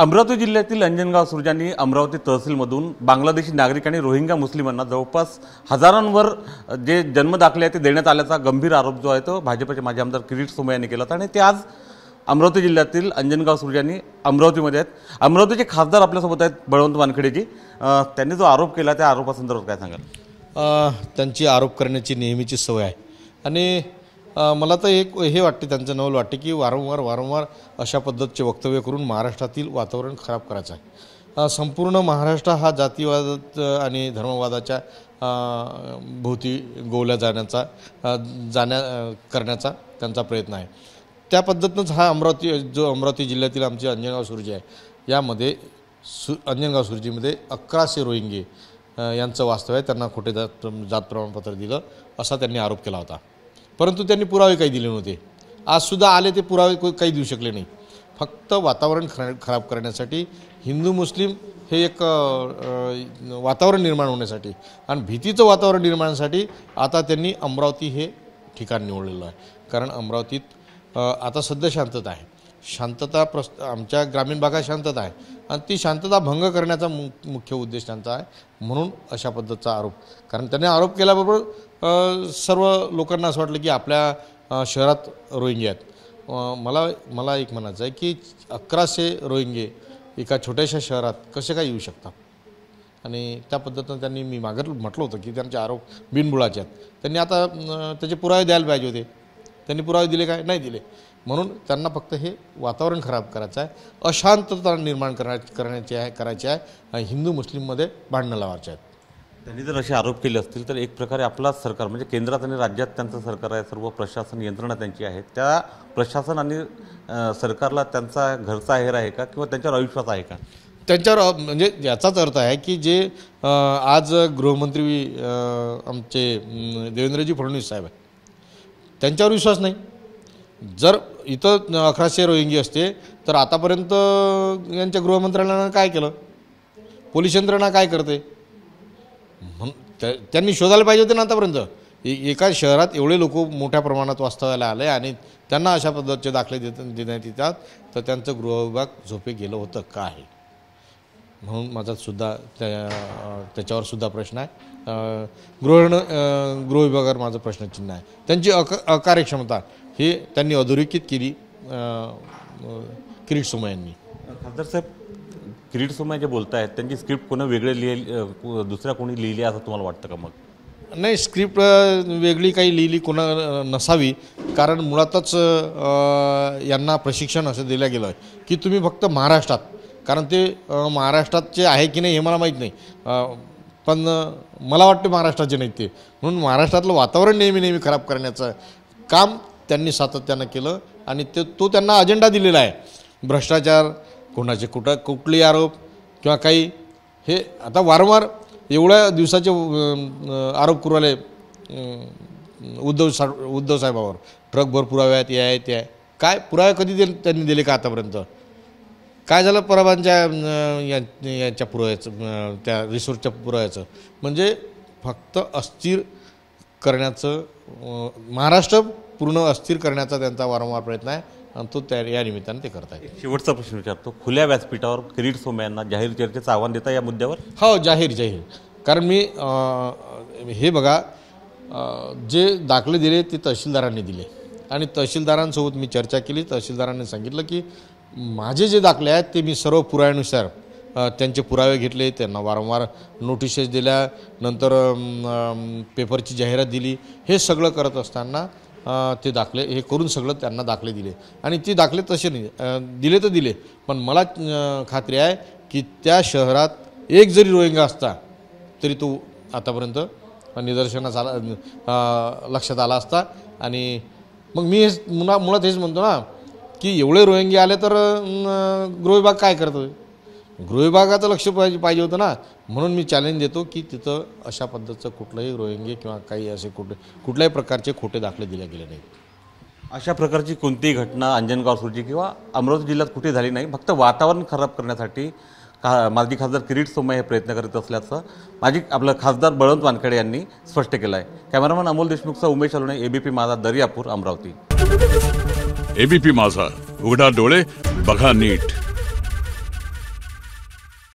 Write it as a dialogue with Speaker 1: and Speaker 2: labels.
Speaker 1: अमरावती जिल्ह्यातील अंजनगाव सुरजानी अमरावती तहसीलमधून बांगलादेशी नागरिक आणि रोहिंग्या मुस्लिमांना जवळपास हजारांवर जे जन्मदाखले आहेत ते देण्यात आल्याचा गंभीर आरोप जो आहे तो भाजपचे माजी आमदार किरीट सोमय्या यांनी केला आणि ते आज अमरावती जिल्ह्यातील अंजनगाव सुरजानी अमरावतीमध्ये आहेत। अमरावतीचे खासदार आपल्यासोबत आहेत बळवंत वानखेडेजी। त्यांनी जो आरोप केला त्या आरोपासंदर्भात काय सांगाल?
Speaker 2: त्यांची आरोप करण्याची नेहमीची सवय आहे आणि मला तर हे वाटते, त्यांचं नवल वाटते की वारंवार अशा पद्धतीचे वक्तव्य करून महाराष्ट्रातील वातावरण खराब करायचं आहे। संपूर्ण महाराष्ट्र हा जातीवाद आणि धर्मवादाच्या भोवती गोवल्या करण्याचा त्यांचा प्रयत्न आहे। त्या पद्धतीनंच हा अमरावती जिल्ह्यातील आमचे अंजनगाव सुरजी आहे, यामध्ये अंजनगाव सुरजीमध्ये 1100 रोहिंगे यांचं वास्तव आहे। त्यांना खोटे जात प्रमाणपत्र दिलं असा त्यांनी आरोप केला होता, परंतु त्यांनी पुरावे काही दिले नव्हते। आजसुद्धा आले ते पुरावे काही देऊ शकले नाही। फक्त वातावरण खराब करण्यासाठी, हिंदू मुस्लिम हे एक वातावरण निर्माण होण्यासाठी आणि भीतीचं वातावरण निर्माणासाठी आता त्यांनी अमरावती हे ठिकाण निवडलेलं आहे। कारण अमरावतीत आता सध्या शांतता आहे, आमच्या ग्रामीण भागात शांतता आहे आणि ती शांतता भंग करण्याचा मुख्य उद्देश त्यांचा आहे। म्हणून अशा पद्धतीचा आरोप, कारण त्यांनी आरोप केल्याबरोबर सर्व लोकांना असं वाटलं की आपल्या शहरात रोहिंगे आहेत। मला एक म्हणायचं आहे की 1100 रोहिंगे एका छोट्याशा शहरात कसे काय येऊ शकतात आणि त्या पद्धतीनं त्यांनी मी म्हटलं होतं की त्यांचे आरोप बिनबुडाचे आहेत। त्यांनी आता त्याचे पुरावे द्यायला पाहिजे होते, त्यांनी पुरावे दिले काय? नाही दिले। म्हणून त्यांना फक्त हे वातावरण खराब करायचं आहे, अशांतता निर्माण करायची आहे, हिंदू मुस्लिममध्ये भांडणं लावायचे आहेत।
Speaker 1: त्यांनी जर असे आरोप केले असतील तर एक प्रकारे आपलाच सरकार म्हणजे केंद्रात आणि राज्यात त्यांचं सरकार आहे, सर्व प्रशासन यंत्रणा त्यांची आहे, त्या प्रशासन आणि सरकारला त्यांचा घरचा आहेर आहे का किंवा त्यांच्यावर अविश्वास आहे का?
Speaker 2: त्यांच्यावर म्हणजे याचाच अर्थ आहे की जे आज गृहमंत्री आमचे देवेंद्रजी फडणवीस साहेब आहेत त्यांच्यावर विश्वास नाही। जर इथं 1100 रोहिंगे असते तर आतापर्यंत यांच्या गृहमंत्र्यांना काय केलं, पोलीस यंत्रणा काय करते, त्यांनी शोधायला पाहिजे होते ना आतापर्यंत। एका शहरात एवढे लोक मोठ्या प्रमाणात वास्तव्याला आले आणि त्यांना अशा पद्धतीचे दाखले देण्यात येतात तर त्यांचं गृहविभाग झोपे गेलं होतं का आहे? म्हणून माझा सुद्धा त्याच्यावर सुद्धा प्रश्न आहे। गृह विभागावर माझं प्रश्नचिन्ह आहे। त्यांची अकार्यक्षमता हे त्यांनी अधोरेखित केली किरीट सोमय्या यांनी।
Speaker 1: खासदार साहेब, किरीट सोमय्या जे बोलत आहेत त्यांची स्क्रिप्ट कोणी वेगळे दुसऱ्या कोणी लिहिली असं तुम्हाला वाटतं का? मग
Speaker 2: नाही, स्क्रिप्ट वेगळी काही लिहिली कोणा नसावी, कारण मुळातच यांना प्रशिक्षण असं दिलं गेलं आहे की तुम्ही फक्त महाराष्ट्रात, कारण ते महाराष्ट्राचे आहे की नाही हे मला माहीत नाही, पण मला वाटतं महाराष्ट्राचे नाहीत ते, म्हणून महाराष्ट्रातलं वातावरण नेहमी खराब करण्याचं काम त्यांनी सातत्यानं केलं आणि तो त्यांना अजेंडा दिलेला आहे। भ्रष्टाचार, कोणाचे कुठलेही आरोप किंवा काही, हे आता वारंवार एवढ्या दिवसाचे आरोप करू राहिले उद्धव साहेबावर, ट्रकभर पुरावे आहेत, हे आहे ते आहे। काय पुरावे कधी त्यांनी दिले का आतापर्यंत? काय झालं परवांच्या यांच्या पुराव्याचं, त्या रिसोर्सच्या पुराव्याचं? म्हणजे फक्त अस्थिर करण्याचं, महाराष्ट्र पूर्ण अस्थिर करण्याचा त्यांचा वारंवार प्रयत्न आहे आणि तो या निमित्तानं ते करत आहे।
Speaker 1: शेवटचा प्रश्न विचारतो, खुल्या व्यासपीठावर किरीट सोमय्या यांना जाहीर चर्चेचं आव्हान देता या मुद्द्यावर?
Speaker 2: हो, जाहीर। कारण मी हे बघा, जे दाखले दिले ते तहसीलदारांनी दिले आणि तहसीलदारांसोबत मी चर्चा केली। तहसीलदारांनी सांगितलं की माझे जे दाखले आहेत ते मी सर्व पुराव्यानुसार त्यांचे पुरावे घेतले, त्यांना वारंवार नोटिसेस दिल्या, नंतर पेपरची जाहिरात दिली। हे सगळं करत असताना ते दाखले हे करून सगळं त्यांना दाखले दिले आणि ती दाखले तसे नाही दिले तर दिले, पण मला खात्री आहे की त्या शहरात एक जरी रोहिंगा असता तरी तो आतापर्यंत निदर्शनास लक्षात आला असता। आणि मग मी मुळात हेच म्हणतो ना की एवढे रोहिंगे आले तर गृहविभाग काय करतो? गृहविभागाचं लक्ष पाहिजे होतं ना। म्हणून मी चॅलेंज देतो की तिथं अशा पद्धतीचं कुठलंही रोहिंगे किंवा काही असे कुठल्याही प्रकारचे खोटे दाखले दिले गेले नाहीत।
Speaker 1: अशा प्रकारची कोणतीही घटना अंजनगाव सुरजी किंवा अमरावती जिल्ह्यात कुठे झाली नाही, फक्त वातावरण खराब करण्यासाठी माजी खासदार किरीट सोमय्या हे प्रयत्न करीत असल्याचं आपलं खासदार बळवंत वानखेडे यांनी स्पष्ट केलं आहे। कॅमेरामन अमोल देशमुखचा उमेश अलोणे, एबीपी माझा, दर्यापूर, अमरावती।
Speaker 3: एबीपी माझा, उघडा डोळे बघा नीट।